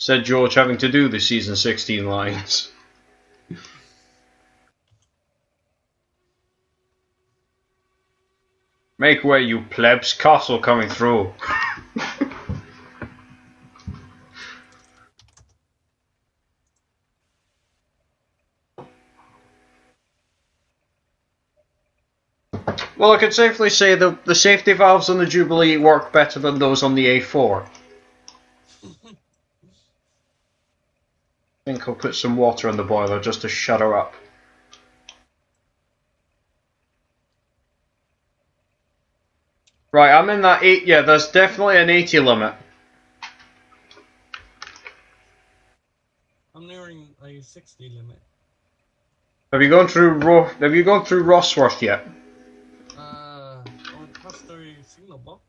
said George, having to do the season 16 lines. Make way, you plebs, castle coming through. Well, I can safely say the safety valves on the Jubilee work better than those on the A4. I think I'll put some water in the boiler just to shut her up. Right, I'm in that 8. Yeah, there's definitely an 80 limit. I'm nearing a 60 limit. Have you gone through Rosworth yet? I went past the signal box.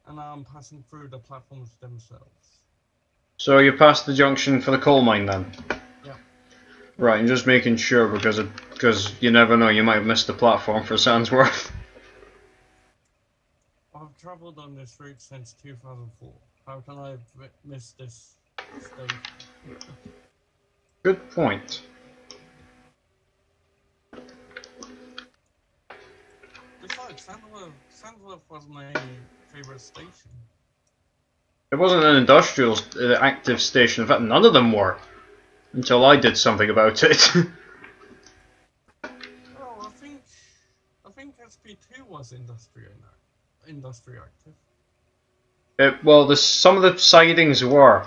And now I'm passing through the platforms themselves. So you're past the junction for the coal mine then? Yeah. Right, I'm just making sure because you never know, you might have missed the platform for Sandsworth. I've travelled on this route since 2004. How can I miss this station? Good point. Besides, Sandsworth was my favourite station. It wasn't an industrial active station. In fact, none of them were. Until I did something about it. Well, I think SP2 was industrial active. Well, some of the sidings were,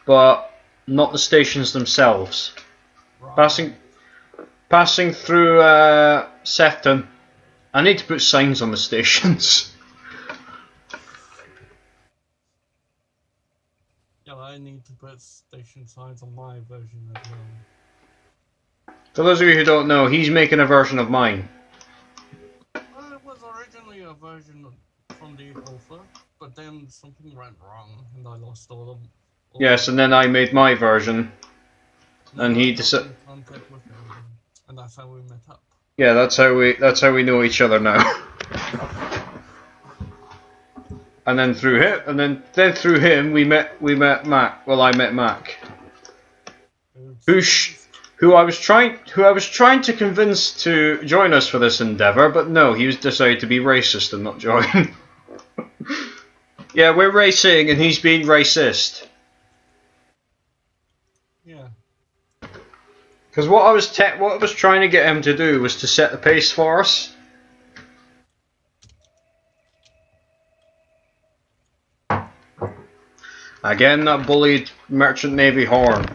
but not the stations themselves. Right. Passing through Sefton. I need to put signs on the stations. Yeah, I need to put station signs on my version as well. For those of you who don't know, he's making a version of mine. Well, it was originally a version from the alpha, but then something went wrong and I lost all of them. Yes, and then I made my version, and he decided. Contact with him, and that's how we met up. Yeah, that's how we know each other now. And then through him, through him, we met Mac. Well, I met Mac, who I was trying to convince to join us for this endeavour, but no, he was decided to be racist and not join. Yeah, we're racing, and he's being racist. Yeah. Because what I was trying to get him to do was to set the pace for us. Again, that bullied Merchant Navy horn.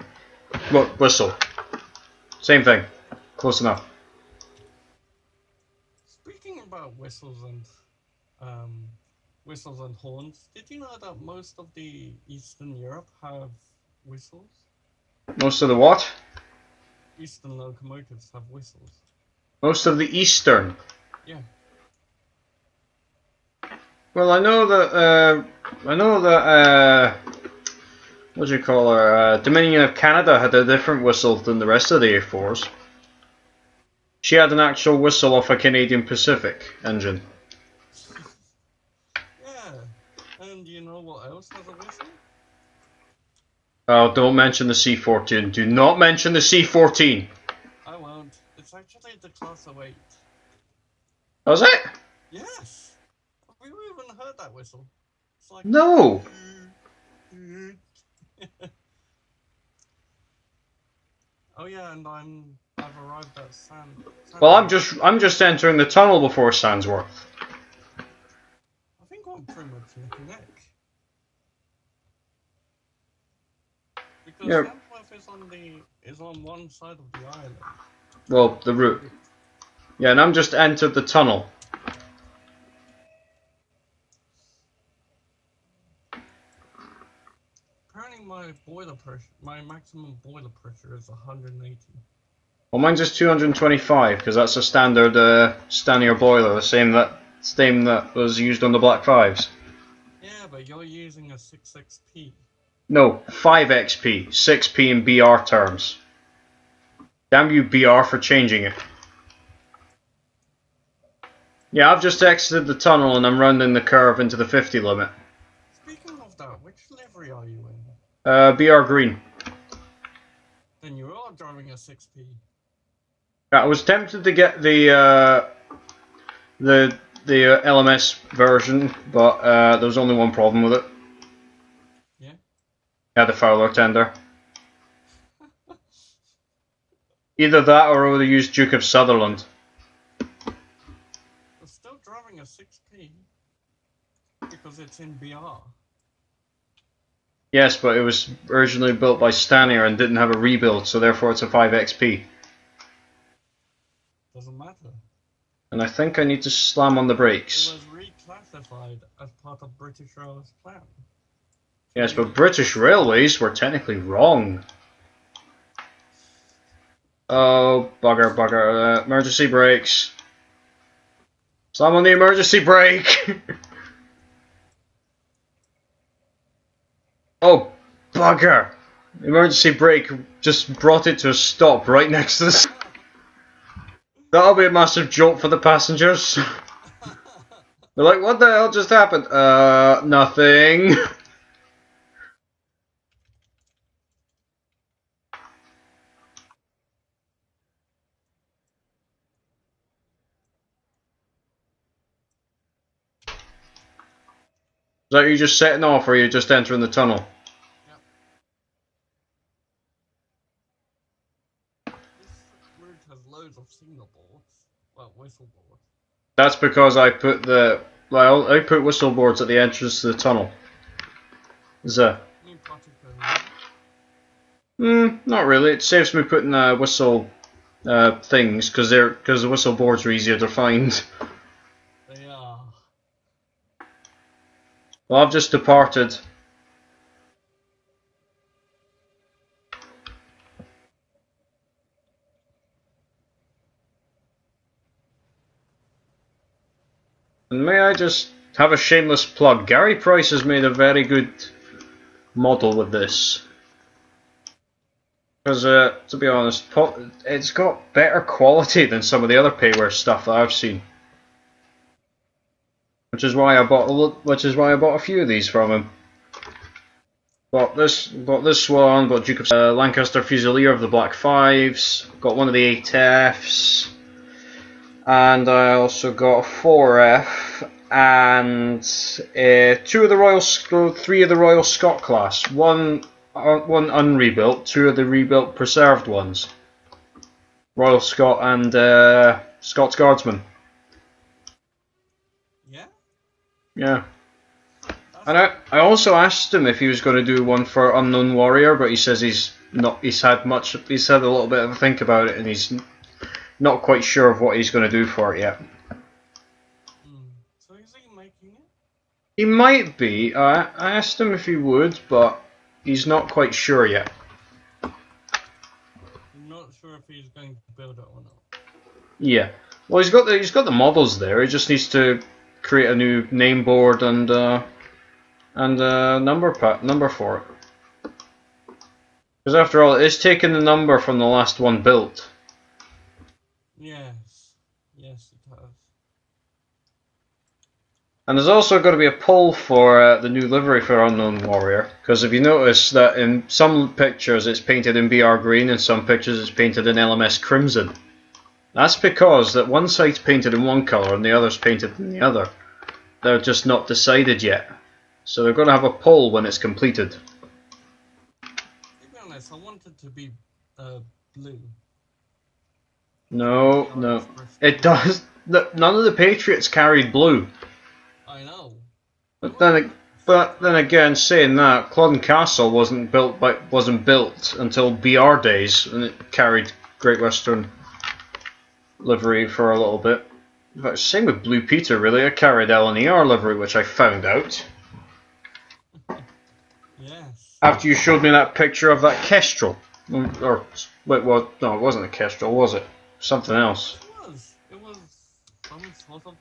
Whistle. Same thing. Close enough. Speaking about whistles and horns, did you know that most of the Eastern Europe have whistles? Most of the what? Eastern locomotives have whistles. Most of the Eastern. Yeah. Well, I know that. What do you call her? Dominion of Canada had a different whistle than the rest of the A4s. She had an actual whistle off a Canadian Pacific engine. Yeah. And you know what else has a whistle? Oh, don't mention the C-14. Do not mention the C-14. I won't. It's actually the Class 08. Was it? Yes. Have you even heard that whistle? It's like No. Oh yeah, and I've arrived at Sandsworth. Well, I'm just entering the tunnel before Sandsworth. I think I'm pretty much neck and neck. Because Yeah. Sandsworth is on one side of the island. Well, the route. Yeah, and I'm just entered the tunnel. Apparently my maximum boiler pressure is 180. Well, mine's just 225 because that's a standard Stanier boiler, the same that was used on the Black 5s. Yeah, but you're using a 6XP. No, 5XP, 6P in BR terms. Damn you, BR, for changing it. Yeah, I've just exited the tunnel and I'm rounding the curve into the 50 limit. Speaking of that, which livery are you in? BR Green. Then you are driving a 6P. I was tempted to get the LMS version, but there was only one problem with it. Yeah? Yeah, the Fowler tender. Either that or I would have used Duke of Sutherland. You're still driving a 6P because it's in BR. Yes, but it was originally built by Stanier and didn't have a rebuild, so therefore it's a 5XP. Doesn't matter. And I think I need to slam on the brakes. It was reclassified as part of British Rail's plan. Yes, but British Railways were technically wrong. Oh, bugger, bugger. Emergency brakes. Slam on the emergency brake! Oh, bugger! The emergency brake just brought it to a stop right next to this. That'll be a massive jolt for the passengers. They're like, what the hell just happened? Nothing. Is that you just setting off or are you just entering the tunnel? Yep. This route has loads of signal boards. Well, whistle boards. That's because I put I put whistle boards at the entrance to the tunnel. Not really. It saves me putting whistle things because the whistle boards are easier to find. They are. Well, I've just departed. And may I just have a shameless plug? Gary Price has made a very good model with this. Because, to be honest, it's got better quality than some of the other payware stuff that I've seen. Which is why I bought a few of these from him. Bought this one, bought Duke of Lancaster Fusilier of the Black Fives, got one of the 8Fs, and I also got a 4F and 3 of the Royal Scot class. One unrebuilt, 2 of the rebuilt preserved ones. Royal Scot and Scots Guardsman. Yeah? Yeah. And I also asked him if he was going to do one for Unknown Warrior, but he says he's had a little bit of a think about it and he's not quite sure of what he's going to do for it yet. So is he making it? He might be. I asked him if he would, but he's not quite sure yet. I'm not sure if he's going to build it or not. Yeah. Well, he's got the models there. He just needs to create a new name board and number for it. Because after all, it is taking the number from the last one built. Yes. Yes, it has. And there's also got to be a poll for the new livery for Unknown Warrior. Because if you notice that in some pictures it's painted in BR Green and some pictures it's painted in LMS Crimson. That's because that one side's painted in one colour and the other's painted in the other. They're just not decided yet. So they're going to have a poll when it's completed. To be honest, I want it to be blue. No. It does. None of the Patriots carried blue. I know. But then again, saying that, Claughton Castle wasn't built until BR days, and it carried Great Western livery for a little bit. In fact, same with Blue Peter, really. It carried LNWR livery, which I found out. Yes. After you showed me that picture of that Kestrel. Or, wait, well, no, it wasn't a Kestrel, was it? Something else. It was some sort of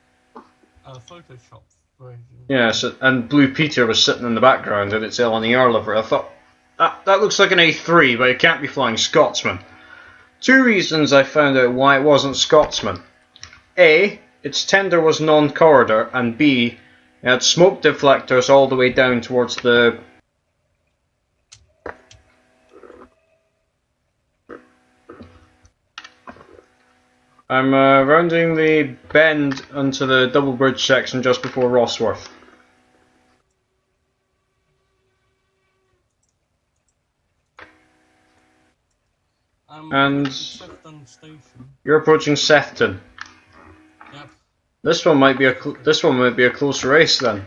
Photoshop version. Yes, and Blue Peter was sitting in the background and it's LNWR livery. I thought, that looks like an A3, but it can't be flying Scotsman. 2 reasons I found out why it wasn't Scotsman. A, its tender was non-corridor, and B, It had smoke deflectors all the way down towards the... I'm rounding the bend onto the double bridge section just before Rosworth. And Sefton Station. You're approaching Sefton. Yep. This one might be a close race then,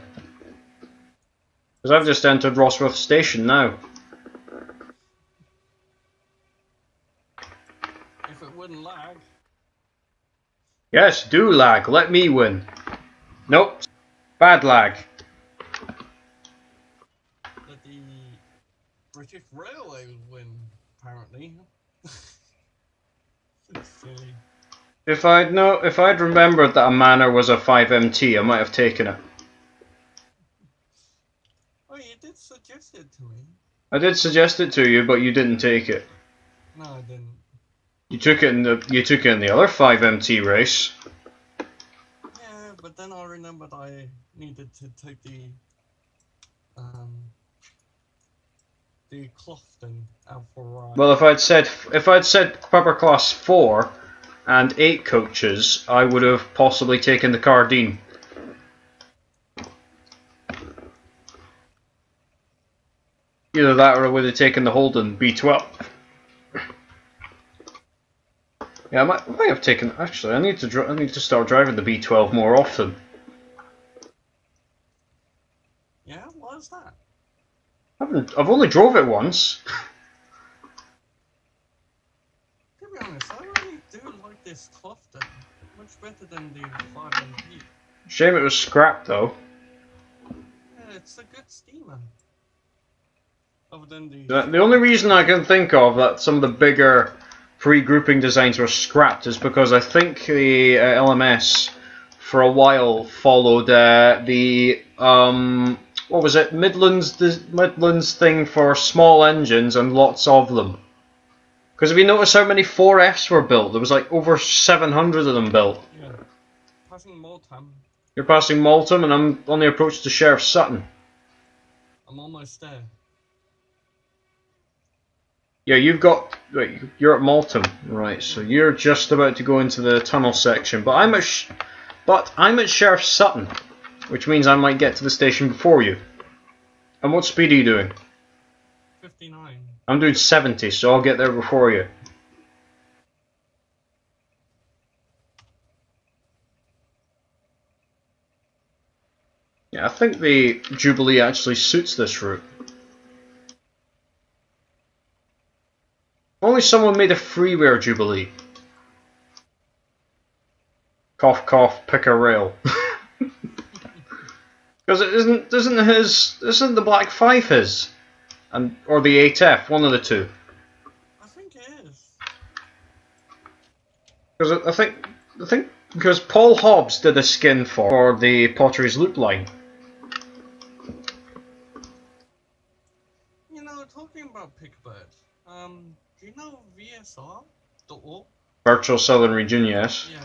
because I've just entered Rosworth Station now. If it wouldn't lag. Yes, do lag. Let me win. Nope. Bad lag. Let the British Railways win, apparently. It's silly. If I'd remembered that a manor was a 5MT, I might have taken it. Oh, you did suggest it to me. I did suggest it to you, but you didn't take it. No, I didn't. You took it in the other 5MT race. Yeah, but then I remembered I needed to take the Claughton out for a ride. Well, if I'd said proper class 4 and 8 coaches, I would have possibly taken the Cardine. Either that, or I would have taken the Holden B12. Yeah, I might have taken. Actually, I need to start driving the B12 more often. Yeah, what is that? I've only drove it once. To be honest, I really do like this Claughton. Much better than the 5MP. Shame it was scrapped though. Yeah, it's a good steamer. Other than The only reason I can think of that some of the bigger pre-grouping designs were scrapped is because I think the LMS for a while followed the what was it, Midlands thing for small engines and lots of them. Because if you notice how many 4Fs were built, there was like over 700 of them built. Yeah. Passing Maltham. You're passing Maltham and I'm on the approach to Sheriff Sutton. I'm almost there. Yeah, you're at Maltham, right? So you're just about to go into the tunnel section, but I'm at Sheriff Sutton, which means I might get to the station before you. And what speed are you doing? 59. I'm doing 70, so I'll get there before you. Yeah, I think the Jubilee actually suits this route. Only someone made a freeware Jubilee. Cough cough, pick a rail. Because it isn't the Black 5 his? Or the 8F, one of the two. I think it is. Because I think because Paul Hobbs did a skin for the Potteries Loop line. You know, talking about Pickbird, do you know VSR.org? Virtual Southern Region, yes. Yes.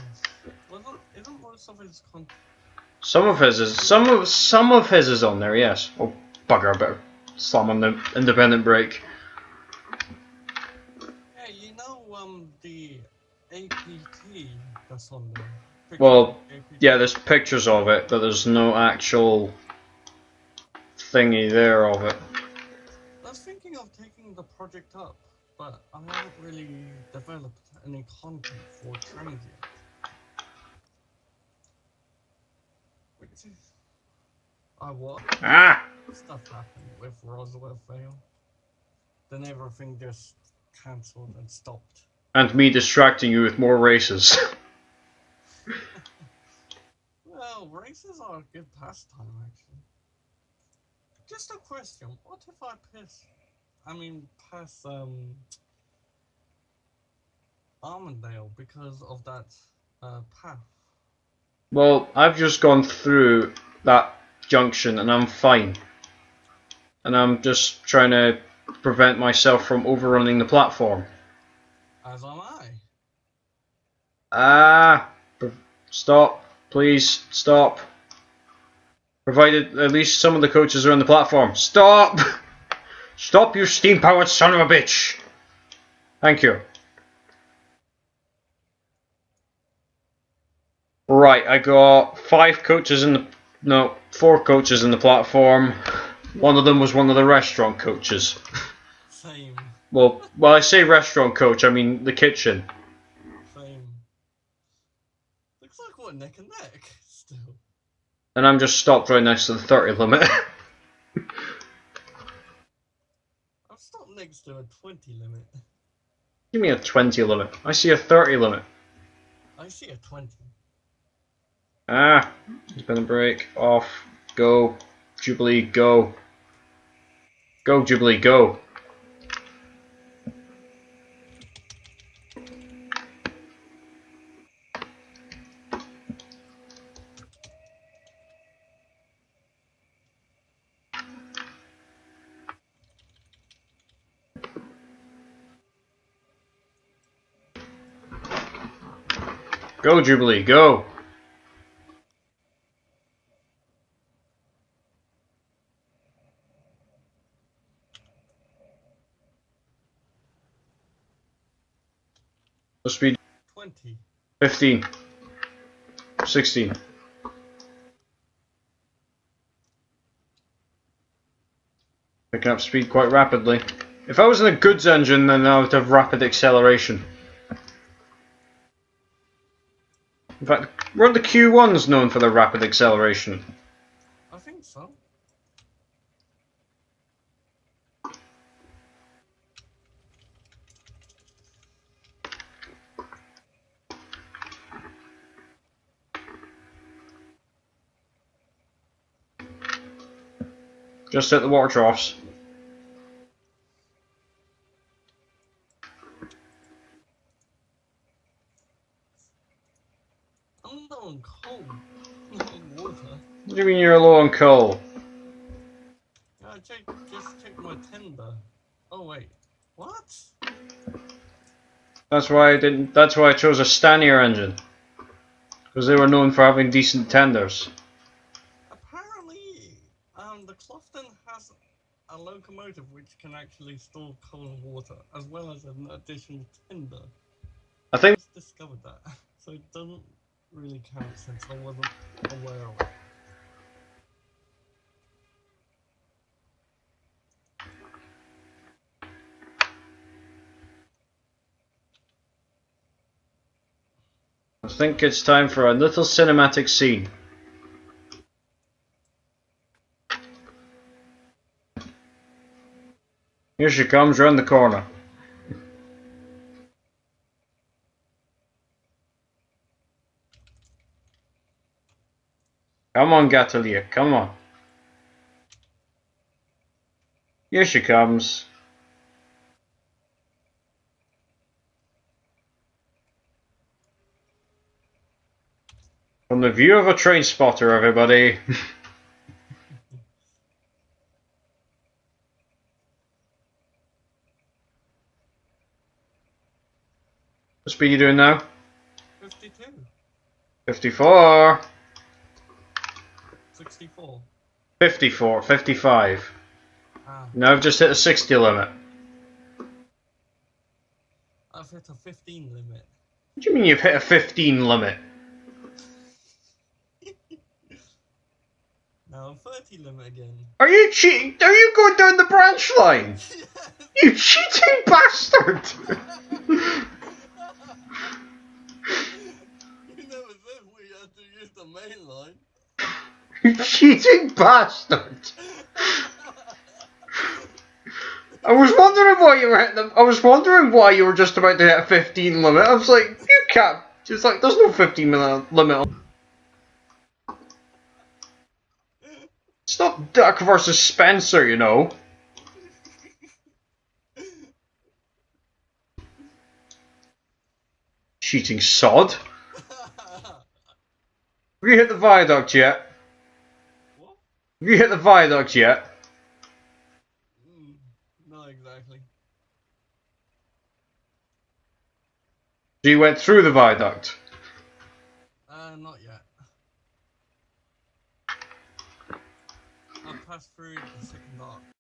Isn't most of his content? Some of his is on there, yes. Oh bugger, I better slam on the independent brake. Yeah, you know the APT that's on there. Well, yeah, there's pictures of it, but there's no actual thingy there of it. I was thinking of taking the project up, but I haven't really developed any content for Trainz yet. Which is... what? Ah! Stuff happened with Rosworth Vale. Then everything just cancelled and stopped. And me distracting you with more races. Well, races are a good pastime, actually. Just a question, what if I pass Armandale because of that path? Well, I've just gone through that junction and I'm fine. And I'm just trying to prevent myself from overrunning the platform. As am I. Ah! Stop. Please, stop. Provided at least some of the coaches are on the platform. Stop! Stop, you steam-powered son of a bitch! Thank you. Right, I got 5 coaches in the... No, 4 coaches in the platform. One of them was one of the restaurant coaches. Same. Well, I say restaurant coach, I mean the kitchen. Same. Looks like we're neck and neck, still. And I'm just stopped right next to the 30 limit. I've stopped next to a 20 limit. Give me a 20 limit. I see a 30 limit. I see a 20. Ah, there's been a break. Off. Go. Jubilee, go. Go, Jubilee, go. Go, Jubilee, go. The speed 20. 15. 16. Picking up speed quite rapidly. If I was in a goods engine, then I would have rapid acceleration. In fact, weren't the Q1s known for their rapid acceleration? I think so. Just at the water troughs. I'm low on coal. Not on water. What do you mean you're low on coal? Yeah, just check my tender. Oh wait. What? That's why I didn't. That's why I chose a Stanier engine, because they were known for having decent tenders. Apparently, the Claughton has a locomotive which can actually store coal and water, as well as an additional tender. I think. Just discovered that, so it doesn't really count since I wasn't aware of it. I think it's time for a little cinematic scene. Here she comes round the corner. Come on, Gatalia, come on. Here she comes. From the view of a train spotter, everybody. What speed are you doing now? 52. 54. 64. 54. 55. Ah, Now I've just hit the 60 limit. I've hit a 15 limit. What do you mean you've hit a 15 limit? Now I'm 30 limit again. Are you cheating? Are you going down the branch line? You cheating bastard! You never said we had to use the main line. You cheating bastard! I was wondering why you were hitting them. I was wondering why you were just about to hit a 15 limit. I was like, you can't. It's like, there's no 15 minute limit on. It's not Duck versus Spencer, you know. Cheating sod. Have you hit the viaduct yet? What? Have you hit the viaduct yet? Not exactly. So you went through the viaduct? Not yet. I've passed through the second arc.